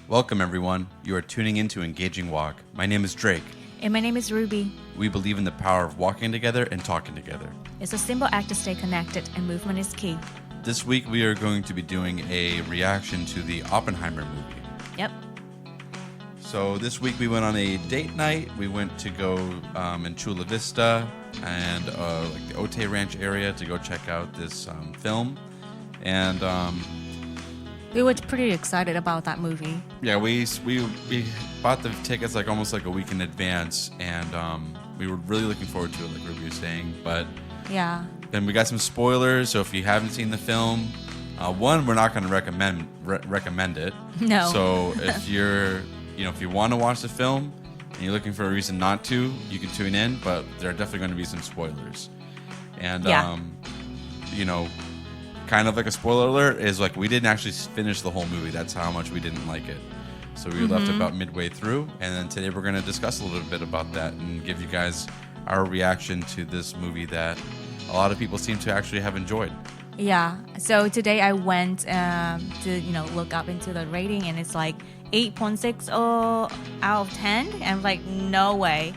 Welcome, everyone. You are tuning into Engaging Walk. My name is Drake. And my name is Rubie. We believe in the power of walking together and talking together. It's a simple act to stay connected, and movement is key. This week, we are going to be doing a reaction to the Oppenheimer movie. Yep. So this week, we went on a date night. We went to go in Chula Vista and like the Otay Ranch area to go check out this film. And We were pretty excited about that movie. yeah, we bought the tickets like almost like a week in advance, and we were really looking forward to it, like Rubie was saying. But Yeah. then we got some spoilers, so if you haven't seen the film, one, we're not going to recommend it. No. So if if you want to watch the film and you're looking for a reason not to, you can tune in. But there are definitely going to be some spoilers, and Yeah. kind of like a spoiler alert is like we didn't actually finish the whole movie. That's how much we didn't like it. So we left about midway through, and then today we're going to discuss a little bit about that and give you guys our reaction to this movie that a lot of people seem to actually have enjoyed. Yeah. So today I went to look up into the rating, and it's like 8.6 out of 10. And I'm like, no way.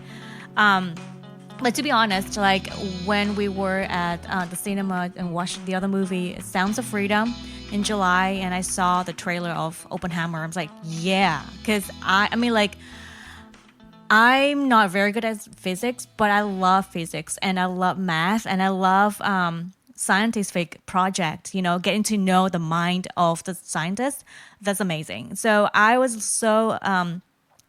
But to be honest, like when we were at the cinema and watched the other movie, Sounds of Freedom, in July, and I saw the trailer of Oppenheimer, I was like, yeah, because I'm not very good at physics, but I love physics and I love math and I love scientific project. Getting to know the mind of the scientist, that's amazing. So I was so.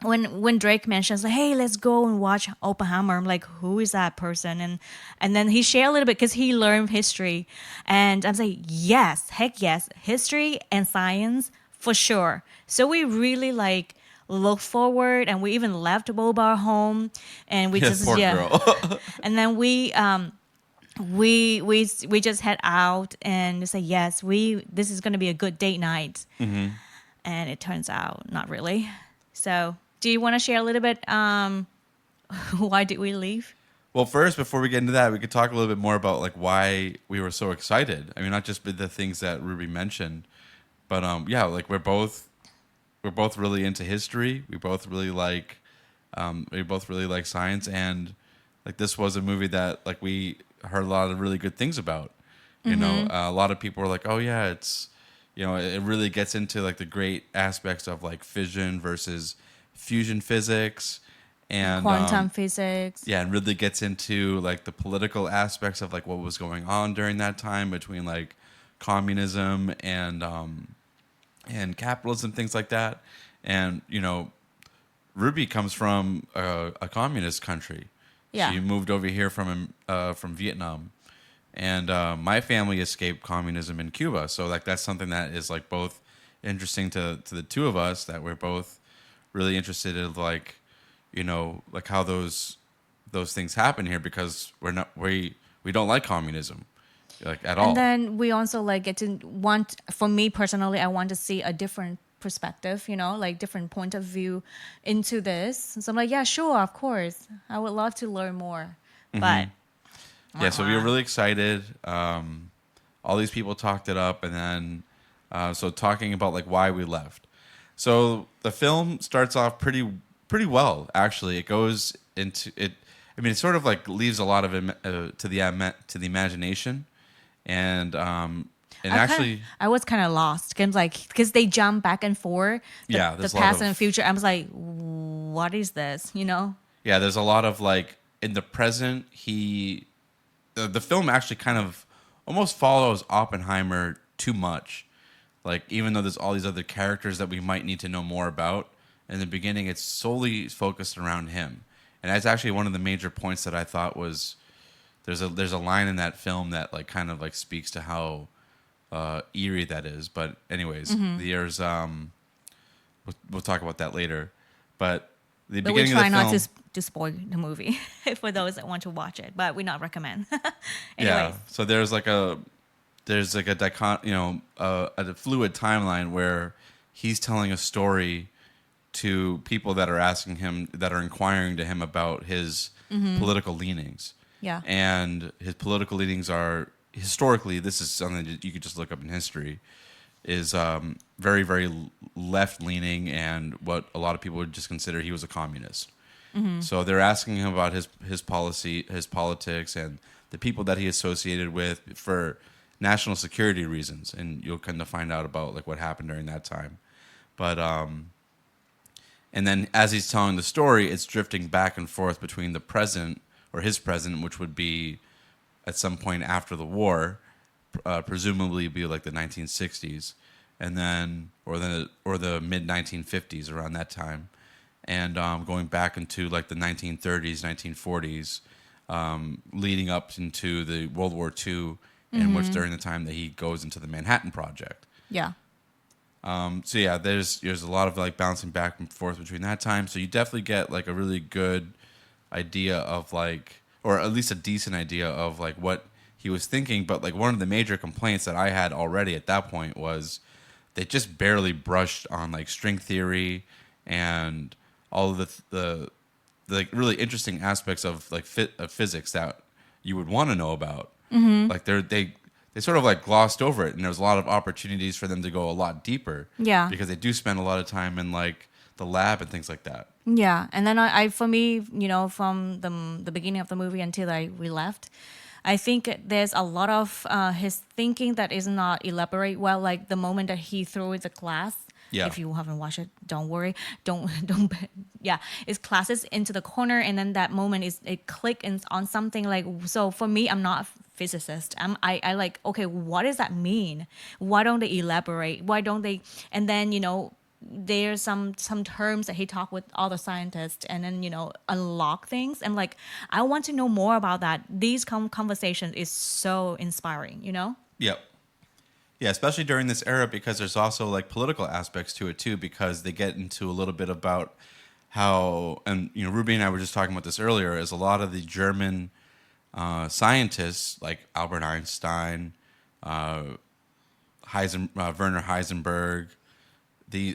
When Drake mentions like, hey, let's go and watch Oppenheimer, I'm like, who is that person? And then he shared a little bit because he learned history, and I'm like, yes, heck yes, history and science for sure. So we really like look forward, and we even left Boba home, and we just Poor girl. and then we just head out and say yes, this is gonna be a good date night, and it turns out not really. So. Do you want to share a little bit why did we leave? Well, first, before we get into that, we could talk a little bit more about like why we were so excited. I mean, not just the things that Rubie mentioned, but yeah, like we're both really into history. We both really like science, and like this was a movie that like we heard a lot of really good things about. A lot of people were like, "Oh yeah, it's it really gets into like the great aspects of like fission versus fusion physics and Quantum physics." Yeah, and really gets into like the political aspects of like what was going on during that time between like communism and capitalism, things like that. And Rubie comes from a communist country. Yeah. She moved over here from Vietnam, and my family escaped communism in Cuba. So like that's something that is like both interesting to the two of us, that we're both really interested in like how those things happen here, because we don't like communism like at all. And then we also like get to for me personally, I want to see a different perspective, like different point of view into this. So I'm like, yeah, sure, of course, I would love to learn more. But Yeah, so we were really excited. All these people talked it up, and then so talking about like why we left. So the film starts off pretty well, actually. It goes into it. I mean, it sort of like leaves a lot of to the imagination, and I was kind of lost because they jump back and forth. Yeah, the there's past and future. I was like, what is this? Yeah, there's a lot of like in the present. The film actually kind of almost follows Oppenheimer too much. Like, even though there's all these other characters that we might need to know more about, in the beginning, it's solely focused around him. And that's actually one of the major points that I thought was, there's a line in that film that like kind of like speaks to how eerie that is. But anyways, there's we'll talk about that later. But the But beginning we try of the film, not to spoil the movie for those that want to watch it. But we not recommend. yeah. Anyways. So there's like a fluid timeline where he's telling a story to people that are inquiring to him about his political leanings. Yeah. And his political leanings are, historically, this is something that you could just look up in history, is very, very left leaning and what a lot of people would just consider he was a communist. So they're asking him about his policy, his politics, and the people that he associated with for national security reasons. And you'll kind of find out about like what happened during that time. But and then as he's telling the story, it's drifting back and forth between the present or his present, which would be at some point after the war, presumably be like the 1960s, and then or the mid 1950s around that time, and going back into like the 1930s, 1940s, leading up into the World War II, in which during the time that he goes into the Manhattan Project. Yeah. So yeah, there's a lot of like bouncing back and forth between that time. So you definitely get like a really good idea of like, or at least a decent idea of like what he was thinking. But like one of the major complaints that I had already at that point was they just barely brushed on like string theory and all of the like really interesting aspects of like of physics that you would want to know about. Like they sort of like glossed over it, and there was a lot of opportunities for them to go a lot deeper. Yeah. Because they do spend a lot of time in like the lab and things like that. Yeah, and then I for me, from the beginning of the movie until we left, I think there's a lot of his thinking that is not elaborate well. Like the moment that he threw the glass. Yeah. If you haven't watched it, don't worry. Don't. Yeah, it's classes into the corner, and then that moment is it click on something like. So for me, I'm not a physicist. I like, okay, what does that mean? Why don't they elaborate? Why don't they? And then there's some terms that he talked with all the scientists, and then unlock things. And like, I want to know more about that. These conversations is so inspiring. Yep. Yeah, especially during this era, because there's also like political aspects to it too, because they get into a little bit about how, and Rubie and I were just talking about this earlier, is a lot of the German scientists like Albert Einstein, Werner Heisenberg,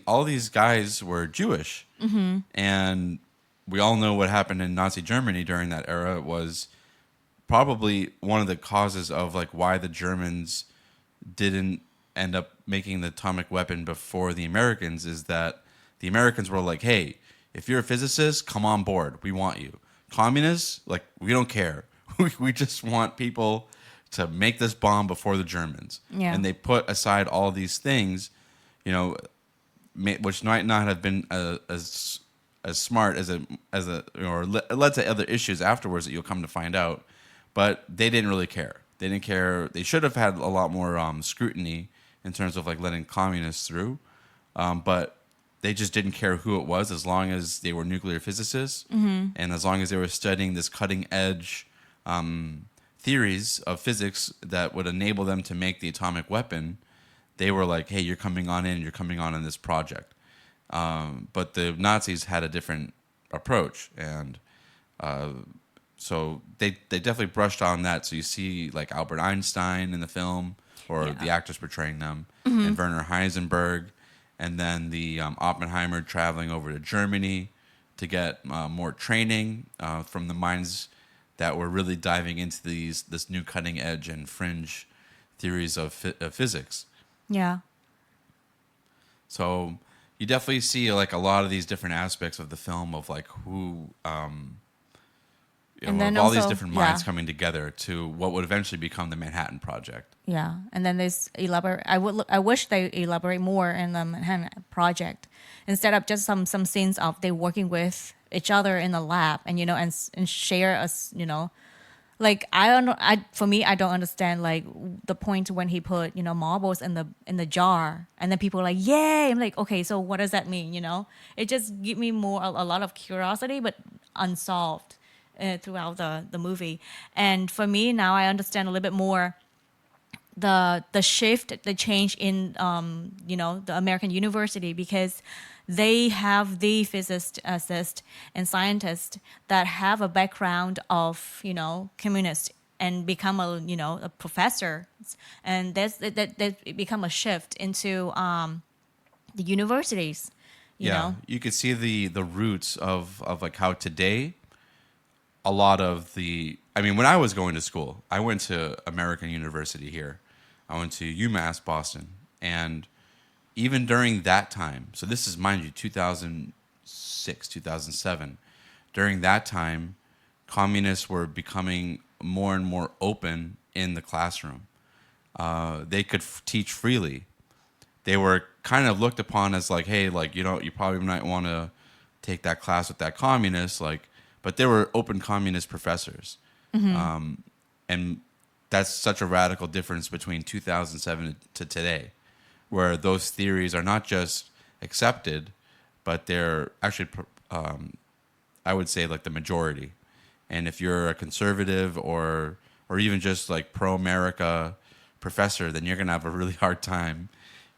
all these guys were Jewish, and we all know what happened in Nazi Germany during that era was probably one of the causes of like why the Germans didn't end up making the atomic weapon before the Americans, is that the Americans were like, hey, if you're a physicist, come on board. We want you. Communists, like, we don't care. We just want people to make this bomb before the Germans. Yeah. And they put aside all these things, which might not have been as smart or led to other issues afterwards that you'll come to find out. But they didn't really care. They didn't care. They should have had a lot more scrutiny in terms of like letting communists through, but they just didn't care who it was as long as they were nuclear physicists, and as long as they were studying this cutting edge theories of physics that would enable them to make the atomic weapon. They were like, "Hey, you're coming on in. You're coming on in this project." But the Nazis had a different approach, and so they definitely brushed on that. So you see like Albert Einstein in the film, or the actors portraying them, and Werner Heisenberg, and then the Oppenheimer traveling over to Germany to get more training from the minds that were really diving into this new cutting edge and fringe theories of physics. Yeah. So you definitely see like a lot of these different aspects of the film of like who. And then all these different minds coming together to what would eventually become the Manhattan Project. Yeah, and then there's elaborate. I wish they elaborate more in the Manhattan Project instead of just some scenes of they working with each other in the lab and and share us like I don't know. For me, I don't understand like the point when he put marbles in the jar and then people are like, yay! I'm like, okay, so what does that mean? It just give me a lot of curiosity, but unsolved. Throughout the movie, and for me now I understand a little bit more the shift, the change in the American university, because they have the physicists and scientists that have a background of communist and become a professor, and that become a shift into the universities. You could see the roots of like how today. A lot of when I was going to school, I went to American University here. I went to UMass Boston, and even during that time, so this is, mind you, 2006, 2007, during that time, communists were becoming more and more open in the classroom. They could teach freely. They were kind of looked upon as like, hey, like, you know, you probably might want to take that class with that communist, like, but they were open communist professors. And that's such a radical difference between 2007 to today, where those theories are not just accepted, but they're actually, I would say, like the majority. And if you're a conservative or even just like pro-America professor, then you're gonna have a really hard time,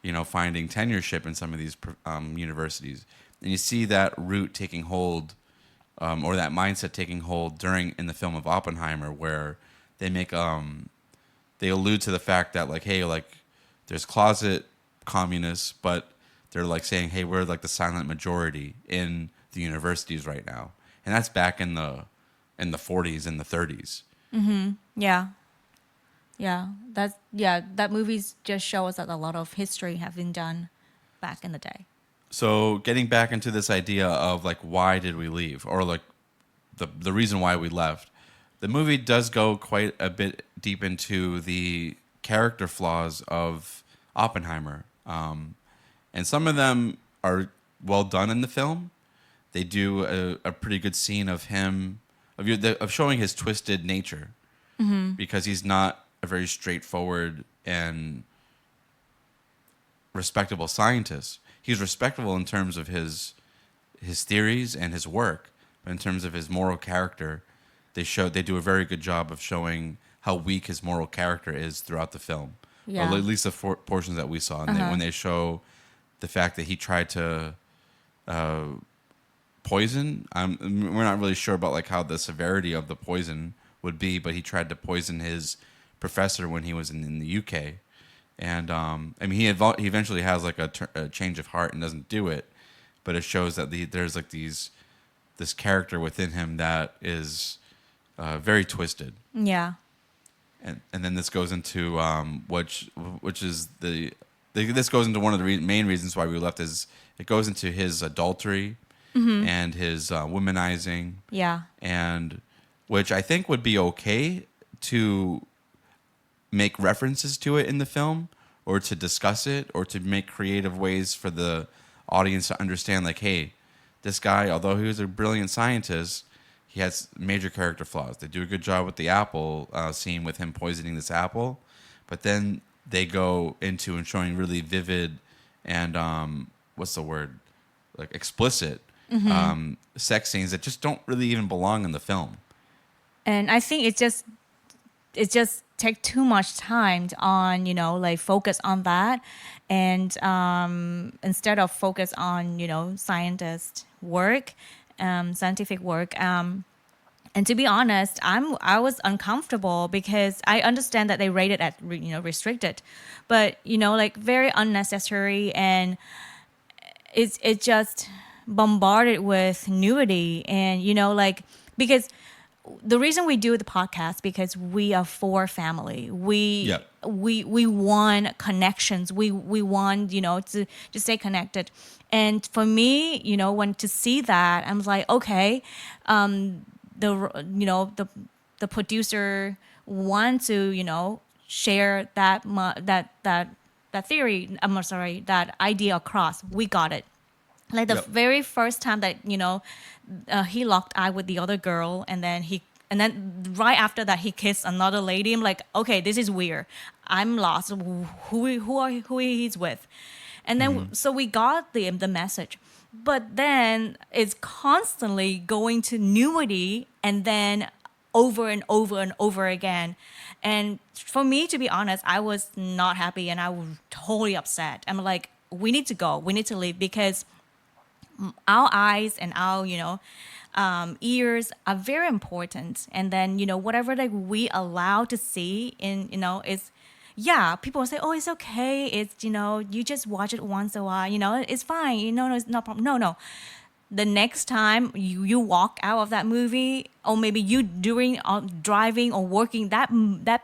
you know, finding tenureship in some of these universities. And you see that root taking hold, or that mindset taking hold in the film of Oppenheimer, where they make they allude to the fact that, like, hey, like, there's closet communists, but they're like saying, hey, we're like the silent majority in the universities right now, and that's back in the 40s and the 30s. Yeah. That movies just show us that a lot of history have been done back in the day. So getting back into this idea of like, why did we leave, or like the reason why we left, the movie does go quite a bit deep into the character flaws of Oppenheimer, and some of them are well done in the film. They do a pretty good scene of him of showing his twisted nature, because he's not a very straightforward and respectable scientist. He's respectable in terms of his theories and his work, but in terms of his moral character, they do a very good job of showing how weak his moral character is throughout the film, or Yeah. at least the portions that we saw. And when they show the fact that he tried to poison, we're not really sure about like how the severity of the poison would be, but he tried to poison his professor when he was in the UK. And I mean, he eventually has like a change of heart and doesn't do it, but it shows that there's like this character within him that is very twisted. Yeah. And then this goes into which is this goes into one of the main reasons why we left, is it goes into his adultery and his womanizing. Yeah. And which I think would be okay to make references to it in the film, or to discuss it, or to make creative ways for the audience to understand, like, hey, this guy, although he was a brilliant scientist, he has major character flaws. They do a good job with the apple scene with him poisoning this apple, but then they go into and showing really vivid and what's the word, like explicit sex scenes that just don't really even belong in the film. And I think it just take too much time on, like focus on that, and instead of focus on, scientist work, scientific work. And to be honest, I was uncomfortable because I understand that they rated at restricted, but like very unnecessary, and it just bombarded with nudity, and like, because the reason we do the podcast, because we are for family. We want connections. We want to stay connected. And for me, when to see that, I'm like, okay, the producer want to share that theory. I'm sorry, that idea across. We got it. Like the very first time that he locked eye with the other girl, and then right after that he kissed another lady. I'm like, okay, this is weird. I'm lost. Who he's with, and then so we got the message, but then it's constantly going to nudity, and then over and over and over again. And for me, to be honest, I was not happy, and I was totally upset. I'm like, we need to go. We need to leave, because our eyes and our ears are very important. And then whatever that we allow to see in is, people will say, oh, it's okay, it's you just watch it once in a while, it's fine, no, it's no problem. No, the next time you walk out of that movie, or maybe you during driving or working, that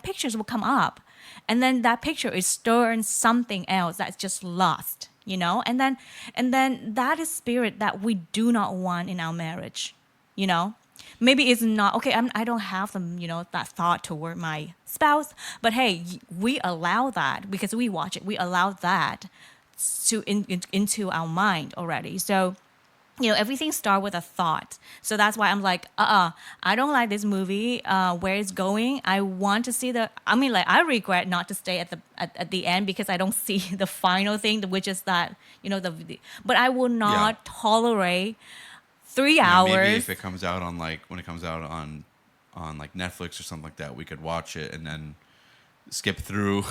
pictures will come up, and then that picture is stirring something else that's just lost. you know. And then that is spirit that we do not want in our marriage, you know. Maybe it's not okay. I don't have them, you know, that thought toward my spouse, but hey, we allow that because we watch it. We allow that into our mind already. So everything starts with a thought. So that's why I'm like, I don't like this movie. Where it's going, I want to see the. I mean, like, I regret not to stay at the end because I don't see the final thing, which is that But I will not tolerate 3 Yeah, maybe hours. if it comes out on like when it comes out on like Netflix or something like that, we could watch it and then skip through.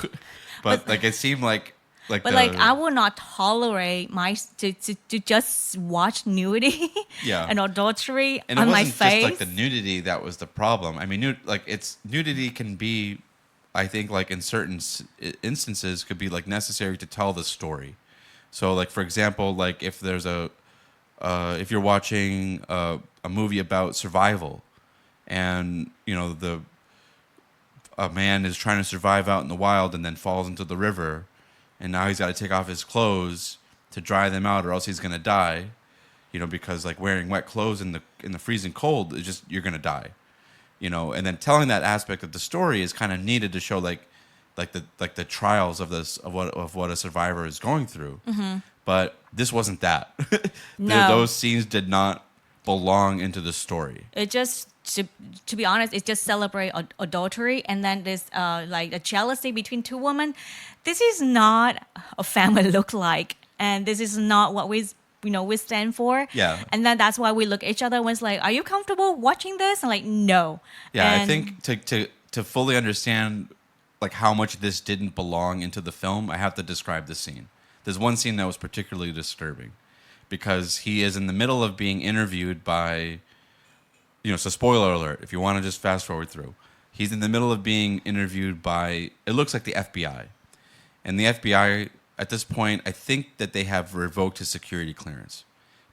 But like it seemed like But like, I will not tolerate to just watch nudity Yeah. and adultery And it on my wasn't face. just like the nudity that was the problem. I mean, nudity can be, I think, like in certain instances, could be like necessary to tell the story. So, like for example, like if there's if you're watching a movie about survival, and a man is trying to survive out in the wild and then falls into the river, and now he's got to take off his clothes to dry them out, or else he's gonna die. Because like wearing wet clothes in the freezing cold is just you're gonna die. And then telling that aspect of the story is kind of needed to show like the trials of what a survivor is going through. Mm-hmm. But this wasn't that. No. Those scenes did not belong into the story. It just to be honest, it just celebrate adultery, and then there's like a jealousy between two women. This is not a family look like, and this is not what we stand for. Yeah. And then that's why we look at each other when it's like, are you comfortable watching this? And like, no. Yeah, And I think to fully understand like how much this didn't belong into the film, I have to describe the scene. There's one scene that was particularly disturbing because he is in the middle of being interviewed by, so spoiler alert, if you want to just fast forward through. He's in the middle of being interviewed by, it looks like the FBI. And the FBI, at this point, I think that they have revoked his security clearance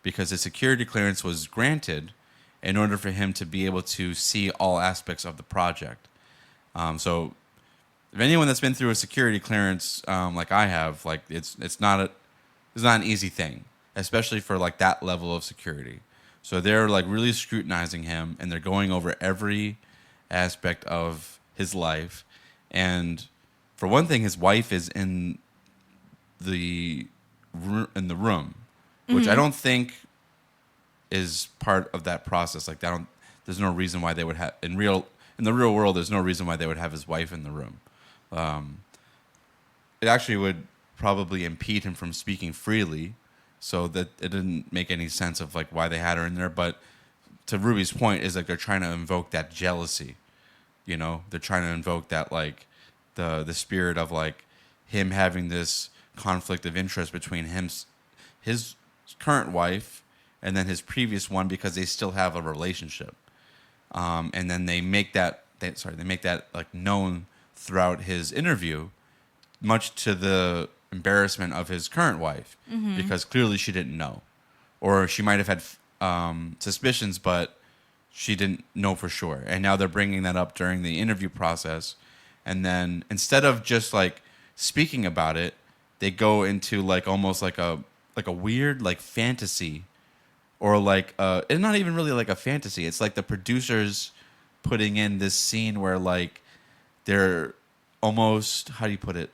because his security clearance was granted in order for him to be able to see all aspects of the project. So if anyone that's been through a security clearance like I have, like it's not an easy thing, especially for like that level of security. So they're like really scrutinizing him, and they're going over every aspect of his life. And for one thing, his wife is in the room, which I don't think is part of that process. Like there's no reason why they would have in the real world. There's no reason why they would have his wife in the room. It actually would probably impede him from speaking freely, so that it didn't make any sense of like why they had her in there. But to Rubie's point is like they're trying to invoke that jealousy, they're trying to invoke that like the spirit of like him having this conflict of interest between his current wife and then his previous one because they still have a relationship, and then they make that like known throughout his interview, much to the embarrassment of his current wife, because clearly she didn't know, or she might have had suspicions, but she didn't know for sure. And now they're bringing that up during the interview process, and then instead of just like speaking about it, they go into like almost like a weird like fantasy, or like it's not even really like a fantasy. It's like the producers putting in this scene where like they're almost, how do you put it,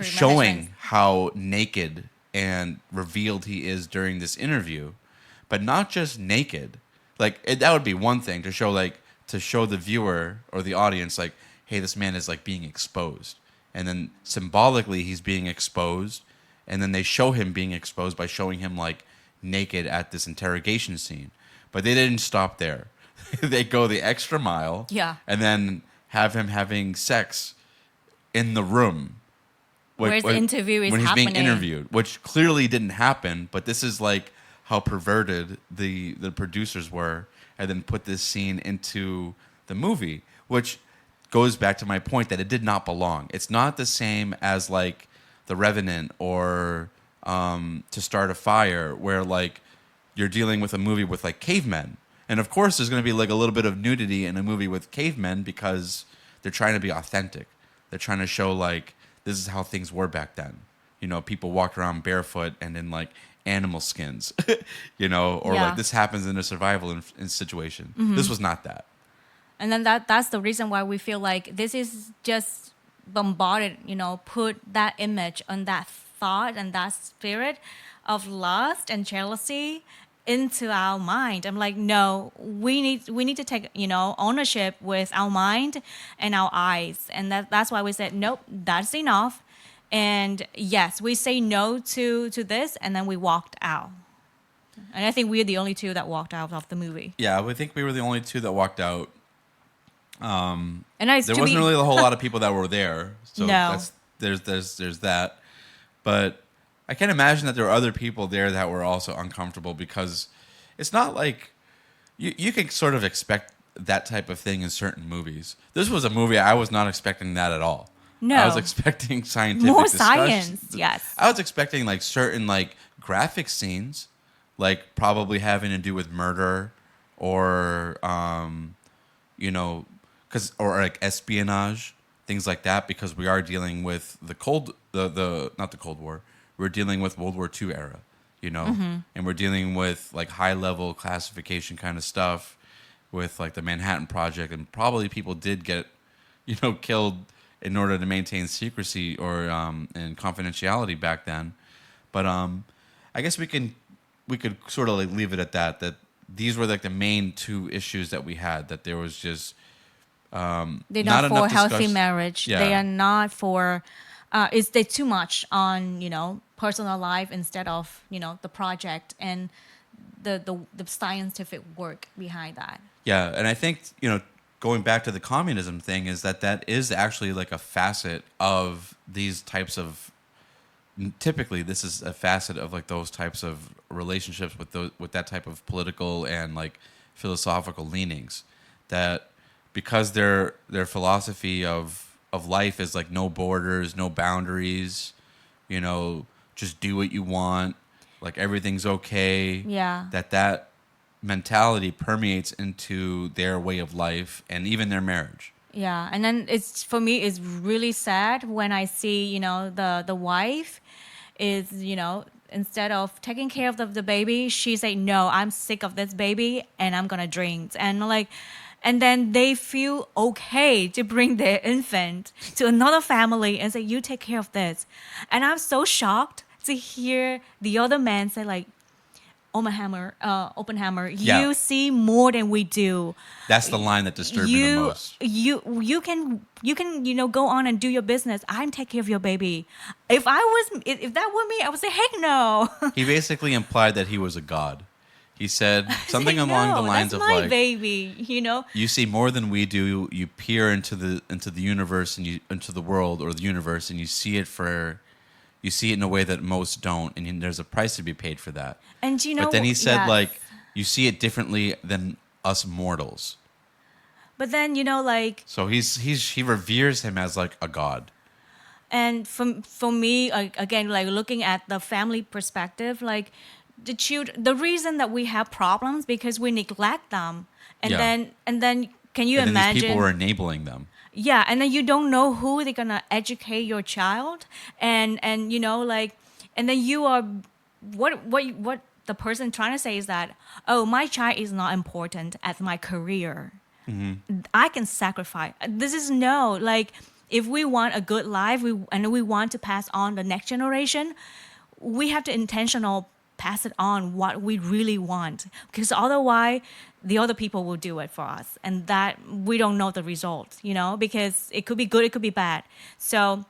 showing how naked and revealed he is during this interview, but not just naked. Like that would be one thing to show the viewer or the audience like, hey, this man is like being exposed, and then symbolically he's being exposed, and then they show him being exposed by showing him like naked at this interrogation scene. But they didn't stop there. They go the extra mile, and then have him having sex in the room where the interview is when he's happening. being interviewed, which clearly didn't happen. But this is like how perverted the producers were, and then put this scene into the movie, which goes back to my point that it did not belong. It's not the same as like The Revenant or To Start a Fire, where like you're dealing with a movie with like cavemen. And of course, there's going to be like a little bit of nudity in a movie with cavemen because they're trying to be authentic. They're trying to show like this is how things were back then. people walked around barefoot and in like animal skins, or Yeah. like this happens in a survival in situation. This was not that. And then that's the reason why we feel like this is just bombarded, put that image and that thought and that spirit of lust and jealousy into our mind. I'm like, no, we need to take, ownership with our mind and our eyes. And that's why we said, nope, that's enough. And yes, we say no to this, and then we walked out. And I think we're the only two that walked out of the movie. Yeah, I think we were the only two that walked out. And There wasn't really a whole lot of people that were there, so No. there's that. But I can imagine that there were other people there that were also uncomfortable because it's not like you can sort of expect that type of thing in certain movies. This was a movie I was not expecting that at all. No. I was expecting scientific More discussions. science, yes. I was expecting like certain like graphic scenes, like probably having to do with murder or or like espionage, things like that, because we are dealing with the not the Cold War. We're dealing with World War II era, and we're dealing with like high level classification kind of stuff with like the Manhattan Project, and probably people did get, killed in order to maintain secrecy or and confidentiality back then. But I guess we could sort of like leave it at that. That these were like the main two issues that we had. That there was just They're not not for enough healthy discuss- marriage. Yeah. They are not for. It's they too much on personal life instead of the project and the scientific work behind that. Yeah, and I think going back to the communism thing is that is actually like a facet of these types of. Typically, this is a facet of like those types of relationships with that type of political and like philosophical leanings. That because their philosophy of life is like no borders, no boundaries, just do what you want, like everything's okay. Yeah. That mentality permeates into their way of life and even their marriage. Yeah, and then for me it's really sad when I see the wife is instead of taking care of the baby, she say no, I'm sick of this baby and I'm gonna drink, and then they feel okay to bring their infant to another family and say you take care of this, and I'm so shocked to hear the other man say like, Oppenheimer, Yeah. you see more than we do. That's the line that disturbed me the most. You can go on and do your business. I'm take care of your baby. If that were me, I would say heck no. He basically implied that he was a god. He said something along the lines that's of my like, baby. you see more than we do. You peer into the universe and into the world or the universe, and you see it in a way that most don't, and there's a price to be paid for that. And But then he said yes. like you see it differently than us mortals. But then So he reveres him as like a god. and for me again, like looking at the family perspective, like the reason that we have problems because we neglect them, and Yeah. then can you And then imagine these people were enabling them. Yeah, and then you don't know who they're gonna educate your child, and and then you are what the person trying to say is that, oh, my child is not important as my career. I can sacrifice. This is no, like if we want a good life, we want to pass on the next generation, we have to intentional pass it on what we really want, because otherwise the other people will do it for us, and that we don't know the result, because it could be good, it could be bad. So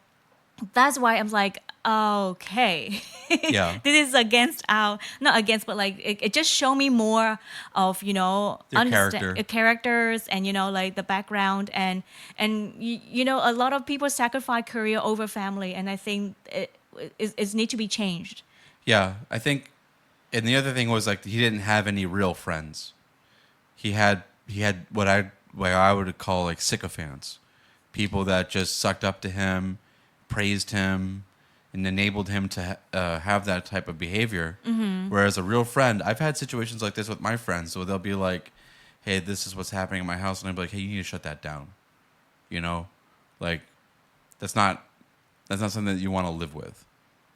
that's why I'm like, okay, Yeah. this is against our, not against, but like it just show me more of character. Characters and like the background, and a lot of people sacrifice career over family, and I think it need to be changed. Yeah, I think, and the other thing was like he didn't have any real friends. He had what I would call like sycophants, people that just sucked up to him, praised him, and enabled him to have that type of behavior. Mm-hmm. Whereas a real friend, I've had situations like this with my friends, so they'll be like, "Hey, this is what's happening in my house," and I'll be like, "Hey, you need to shut that down," like that's not something that you want to live with.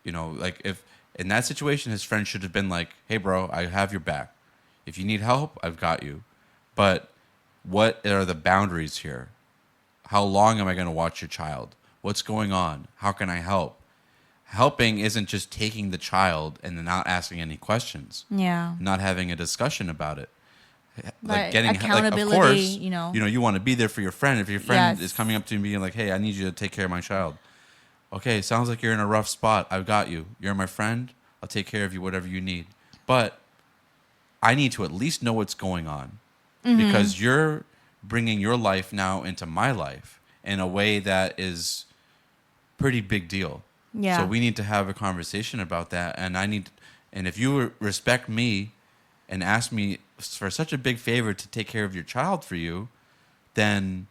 Like if in that situation, his friend should have been like, "Hey, bro, I have your back. If you need help, I've got you." But what are the boundaries here? How long am I going to watch your child? What's going on? How can I help? Helping isn't just taking the child and then not asking any questions, Yeah. not having a discussion about it. Like But getting like, of accountability, course, you know. you want to be there for your friend. If your friend Yes. is coming up to you and being like, "Hey, I need you to take care of my child." Okay, sounds like you're in a rough spot. I've got you. You're my friend. I'll take care of you, whatever you need. But I need to at least know what's going on because you're bringing your life now into my life in a way that is pretty big deal. Yeah. So we need to have a conversation about that. And if you respect me and ask me for such a big favor to take care of your child for you, then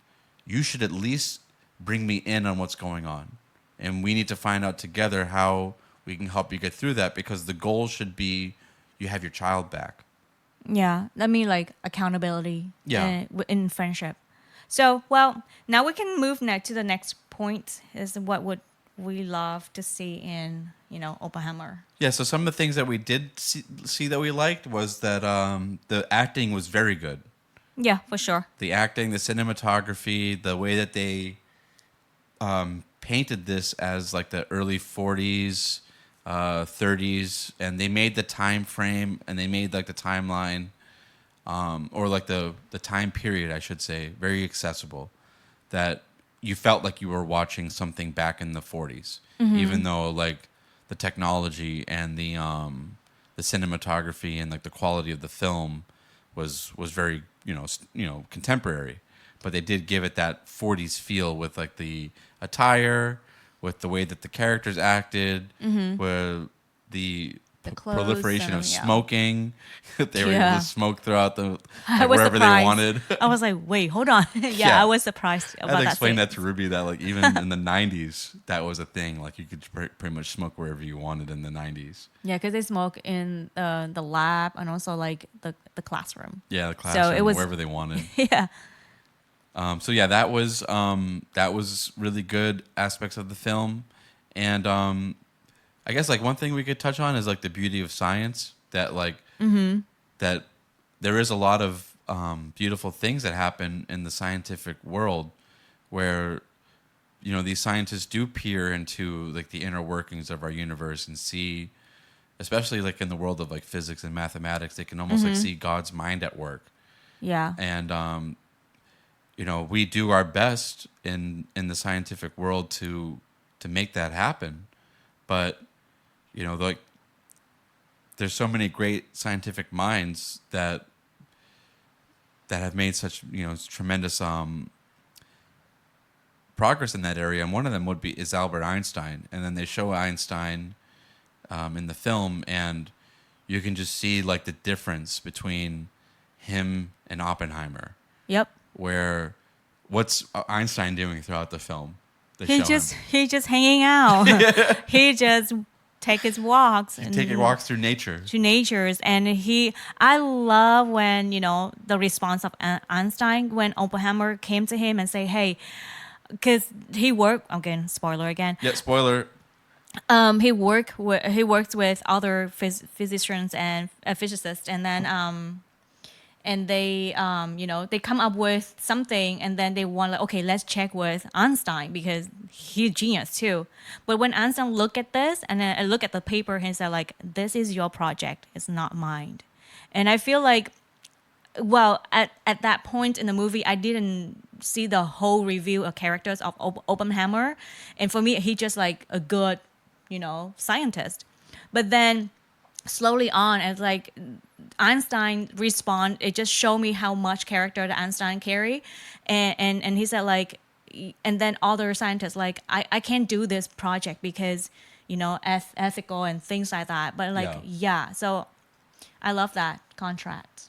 you should at least bring me in on what's going on. And we need to find out together how we can help you get through that because the goal should be you have your child back. Yeah, I mean like accountability. Yeah. In friendship. So well, now we can move next to the next point. Is what would we love to see in Oppenheimer? Yeah, so some of the things that we did see that we liked was that the acting was very good. Yeah, for sure. The acting, the cinematography, the way that they painted this as like the early 40s, 30s, and they made the time frame and they made like the timeline, or like the time period, I should say, very accessible. That you felt like you were watching something back in the 40s, even though like the technology and the cinematography and like the quality of the film was very contemporary, but they did give it that 40s feel with like the attire, with the way that the characters acted, where the clothes proliferation and, of yeah. smoking. They were able to smoke throughout the I was wherever surprised. they wanted. I was like, wait, hold on. yeah, Yeah. I was surprised I about had to that. explain scene. that to Rubie that like even in the 90s that was a thing. Like you could pretty much smoke wherever you wanted in the 90s. Yeah, because they smoke in the lab and also like the classroom. Yeah, the classroom, it was- wherever they wanted. Yeah. So yeah, that was really good aspects of the film, and I guess like one thing we could touch on is like the beauty of science. That like that there is a lot of beautiful things that happen in the scientific world, where these scientists do peer into like the inner workings of our universe and see, especially like in the world of like physics and mathematics, they can almost like see God's mind at work. Yeah. And we do our best in the scientific world to make that happen, but like there's so many great scientific minds that have made such tremendous progress in that area, and one of them is Albert Einstein. And then they show Einstein in the film, and you can just see like the difference between him and Oppenheimer. Yep. Where what's Einstein doing throughout the film? They He show he just hanging out. He just take his walks him taking walks through nature. to natures, and I love when the response of Einstein when Oppenheimer came to him and say, hey, because he worked again, spoiler again, Yeah, spoiler. he works with other physicians and physicists, and then and they they come up with something, and then they want like, okay, let's check with Einstein because he's genius too. But when Einstein look at this and then I look at the paper, he said like, this is your project, it's not mine. And I feel like, well, at that point in the movie, I didn't see the whole review of characters of Oppenheimer, and for me, he just like a good scientist. But then slowly on, as like Einstein respond, it just showed me how much character that Einstein carry, and he said like, and then other scientists like, I can't do this project because ethical and things like that. But like yeah, so I love that contract.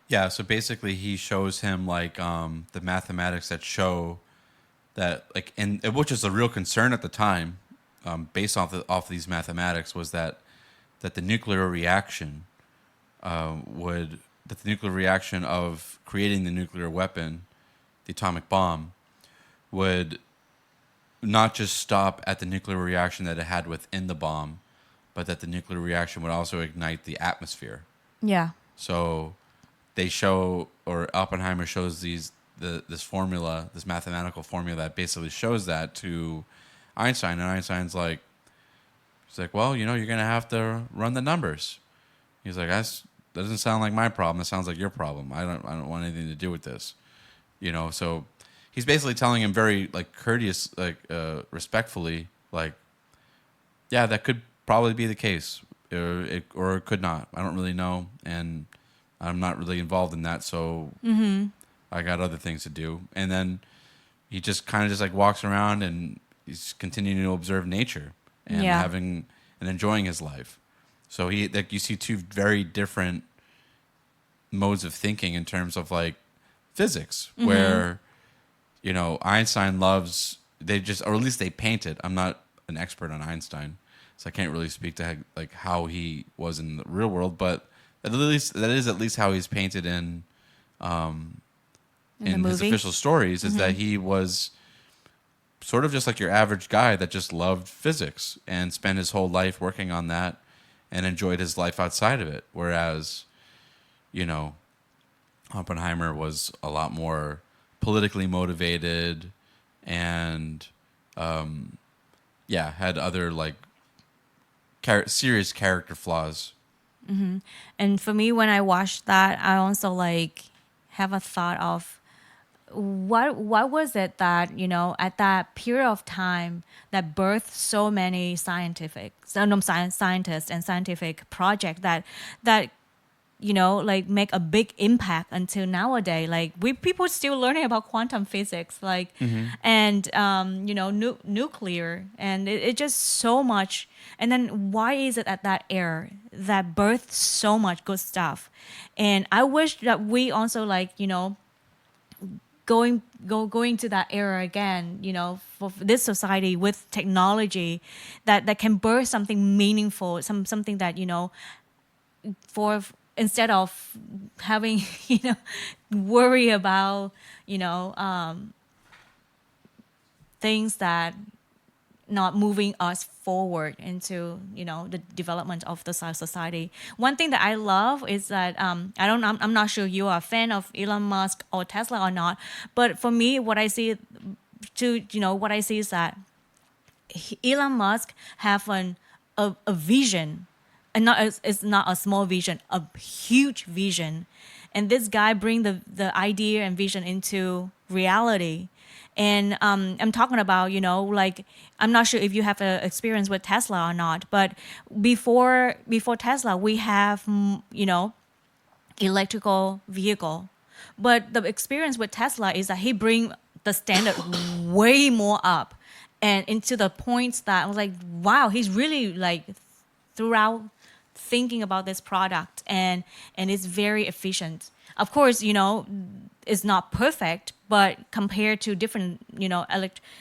Yeah, so basically he shows him like the mathematics that show that like, and which is a real concern at the time, based off these mathematics, was that the nuclear reaction that the nuclear reaction of creating the nuclear weapon, the atomic bomb, would not just stop at the nuclear reaction that it had within the bomb, but that the nuclear reaction would also ignite the atmosphere. Yeah. So they show, or Oppenheimer shows this formula, this mathematical formula that basically shows that to Einstein, and Einstein's like, he's like, well, you're gonna have to run the numbers. He's like, that doesn't sound like my problem. It sounds like your problem. I don't want anything to do with this. So he's basically telling him very like courteous, like respectfully, like, yeah, that could probably be the case, or it could not. I don't really know, and I'm not really involved in that, so I got other things to do. And then he just kind of just like walks around and he's continuing to observe nature and Yeah. having and enjoying his life. So you see two very different modes of thinking in terms of like physics, where Einstein loves, or at least they paint it. I'm not an expert on Einstein, so I can't really speak to like how he was in the real world, but at least that is at least how he's painted in In the his movie. official stories, is that he was sort of just like your average guy that just loved physics and spent his whole life working on that and enjoyed his life outside of it. Whereas, Oppenheimer was a lot more politically motivated and, had other like serious character flaws. And for me, when I watched that, I also like have a thought of what was it that at that period of time that birthed so many scientists and scientific projects that like make a big impact until nowadays. Like people still learning about quantum physics, like, and nuclear, and it just so much. And then why is it at that era that birthed so much good stuff? And I wish that we also like going to that era again, for this society with technology that can birth something meaningful, something that for instead of having worry about things that not moving us forward into the development of the society. One thing that I love is that I'm not sure you are a fan of Elon Musk or Tesla or not, but for me, what I see is that Elon Musk have a vision, and it's not a small vision, a huge vision, and this guy bring the idea and vision into reality. And I'm talking about like, I'm not sure if you have a experience with Tesla or not, but before Tesla we have electrical vehicle, but the experience with Tesla is that he bring the standard way more up and into the points that I was like, wow, he's really like throughout thinking about this product, and it's very efficient. Of course, it's not perfect, but compared to different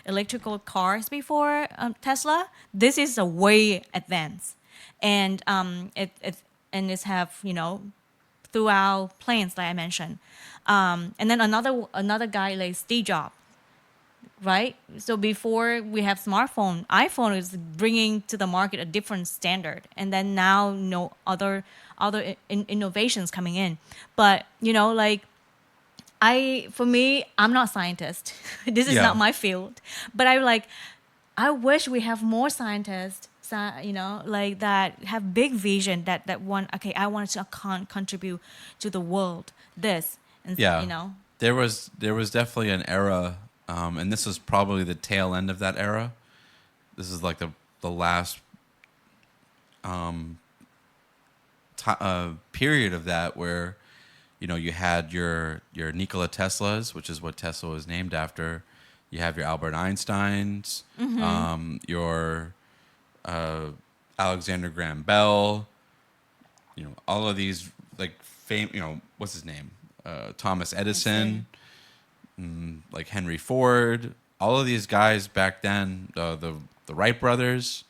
electrical cars before Tesla, this is a way advanced, and it's have throughout planes like I mentioned, and then another guy like Steve Jobs, right? So before we have smartphone, iPhone is bringing to the market a different standard, and then now other innovations coming in. But like for me, I'm not a scientist. This is not my field, but I wish we have more scientists, like that have big vision that want. Okay, I want to contribute to the world. This, and There was definitely an era, and this is probably the tail end of that era. This is like the last period of that, where you had your Nikola Teslas, which is what Tesla was named after. You have your Albert Einsteins, your Alexander Graham Bell. All of these like what's his name? Thomas Edison, like Henry Ford. All of these guys back then, the Wright brothers,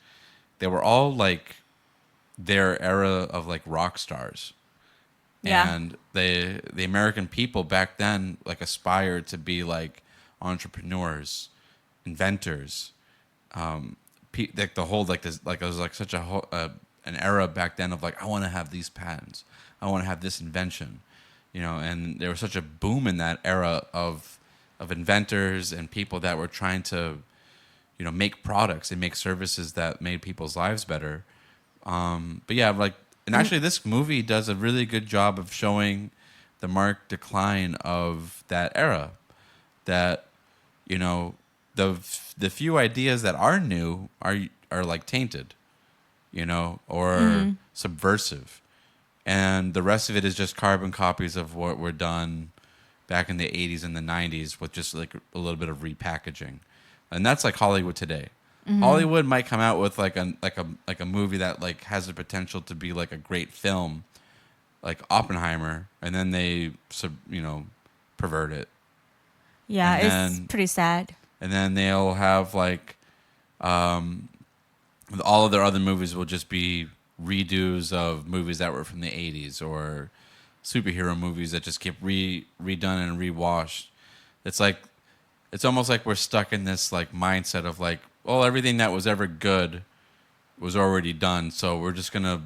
they were all like their era of like rock stars. Yeah. And the American people back then like aspired to be like entrepreneurs, inventors, like the whole like this like it was like such a whole, an era back then of like I want to have these patents, I want to have this invention, and there was such a boom in that era of inventors and people that were trying to make products and make services that made people's lives better. But yeah, like, and actually this movie does a really good job of showing the marked decline of that era, that the few ideas that are new are like tainted, or subversive, and the rest of it is just carbon copies of what were done back in the 80s and the 90s with just like a little bit of repackaging. And that's like Hollywood today. Hollywood might come out with like a movie that like has the potential to be like a great film, like Oppenheimer, and then they pervert it. Yeah, And it's then- pretty sad. And then they'll have like all of their other movies will just be redos of movies that were from the 80s, or superhero movies that just get redone and rewashed. It's almost like we're stuck in this like mindset of like, well, everything that was ever good was already done, so we're just gonna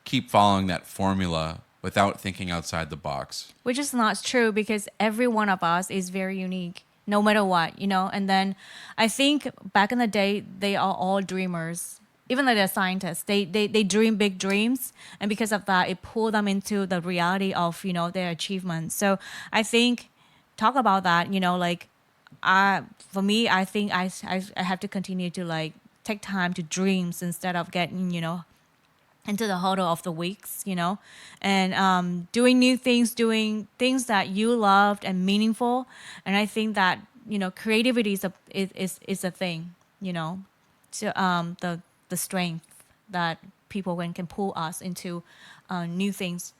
keep following that formula without thinking outside the box. Which is not true, because every one of us is very unique, no matter what, And then I think back in the day, they are all dreamers. Even like they're scientists, they dream big dreams, and because of that, it pulled them into the reality of their achievements. So I think talk about that. For me, I think I have to continue to like take time to dreams instead of getting into the huddle of the weeks, and doing new things, doing things that you loved and meaningful. And I think that creativity is a thing, to the strength that people can pull us into new things.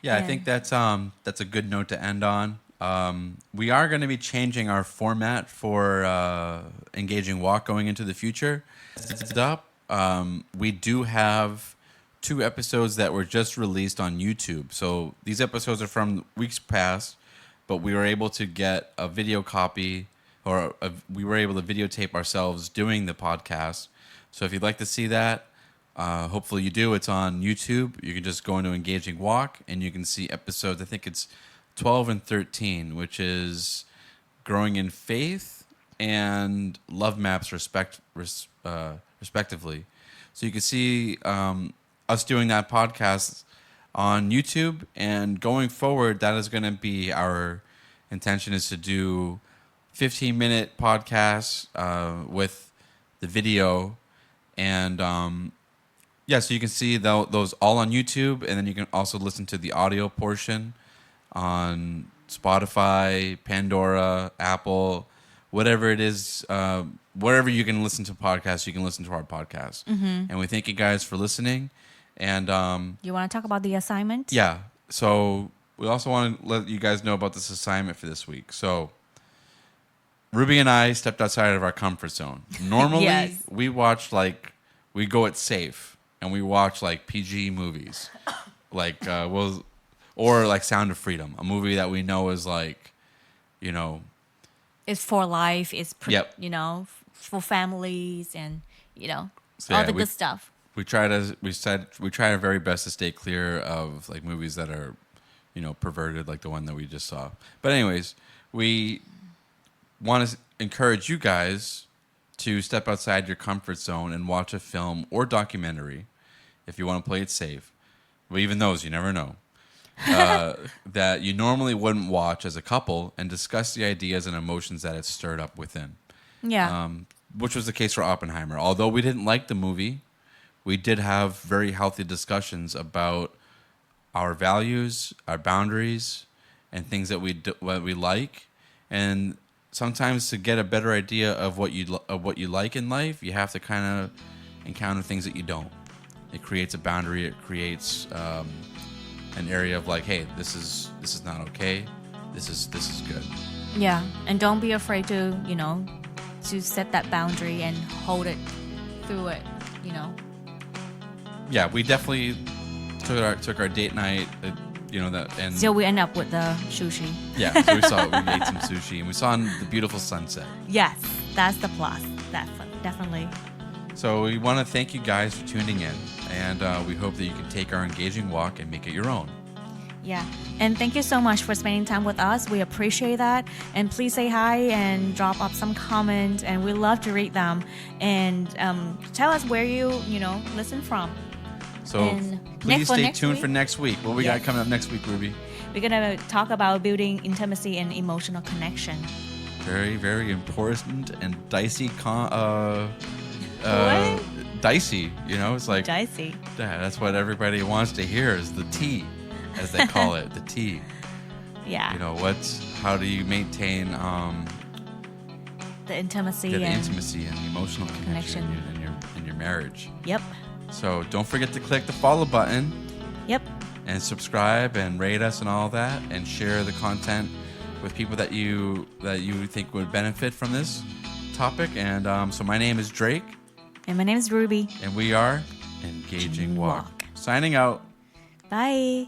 Yeah, I And- think that's a good note to end on. We are going to be changing our format for Engaging Walk going into the future. It's up. We do have 2 episodes that were just released on YouTube. So these episodes are from weeks past, but we were able to get a video copy, or we were able to videotape ourselves doing the podcast. So if you'd like to see that, hopefully you do. It's on YouTube. You can just go into Engaging Walk, and you can see episodes. I think it's 12 and 13, which is Growing in Faith and Love Maps respectively. So you can see us doing that podcast on YouTube, and going forward, that is going to be our intention, is to do 15-minute podcasts with the video, and so you can see those all on YouTube, and then you can also listen to the audio portion on Spotify, Pandora, Apple, whatever it is, wherever you can listen to podcasts, you can listen to our podcast. And we thank you guys for listening. And You want to talk about the assignment? yeah, so we also want to let you guys know about this assignment for this week. So Rubie and I stepped outside of our comfort zone. Normally, Yes. we go it safe, and we watch like PG movies, like or like Sound of Freedom, a movie that we know is like, It's for life. It's Yep. for families, and So, all yeah, the good stuff. we try our very best to stay clear of like movies that are, perverted, like the one that we just saw. But anyways, we want to encourage you guys to step outside your comfort zone and watch a film or documentary if you want to play it safe. But even those, you never know. That you normally wouldn't watch as a couple, and discuss the ideas and emotions that it stirred up within. Yeah. Which was the case for Oppenheimer. Although we didn't like the movie, we did have very healthy discussions about our values, our boundaries, and things that what we like. And sometimes to get a better idea of what you like in life, you have to kind of encounter things that you don't. It creates a boundary. It creates an area of like, hey, this is not okay. This is good. Yeah, and don't be afraid to to set that boundary and hold it through it. Yeah, we definitely took our date night. That, and So we end up with the sushi. yeah, so we ate some sushi, and we saw the beautiful sunset. Yes. that's the plus. Definitely. So we want to thank you guys for tuning in, and we hope that you can take our engaging walk and make it your own. Yeah. And thank you so much for spending time with us. We appreciate that. And please say hi and drop up some comment, and we love to read them. And tell us where you listen from. So And please for stay next tuned week? for next week. What we Yes. got coming up next week, Rubie? We're going to talk about building intimacy and emotional connection. Very, very important and dicey. What? Dicey, it's like Dicey. yeah, that's what everybody wants to hear is the tea, as they call it, the tea. Yeah. How do you maintain The intimacy the and intimacy and the emotional connection in your marriage. Yep. So don't forget to click the follow button Yep. and subscribe and rate us and all that, and share the content with people that you think would benefit from this topic. And so my name is Drake, And my name is Rubie. and we are Engaging Walk. Walk. Signing out. Bye.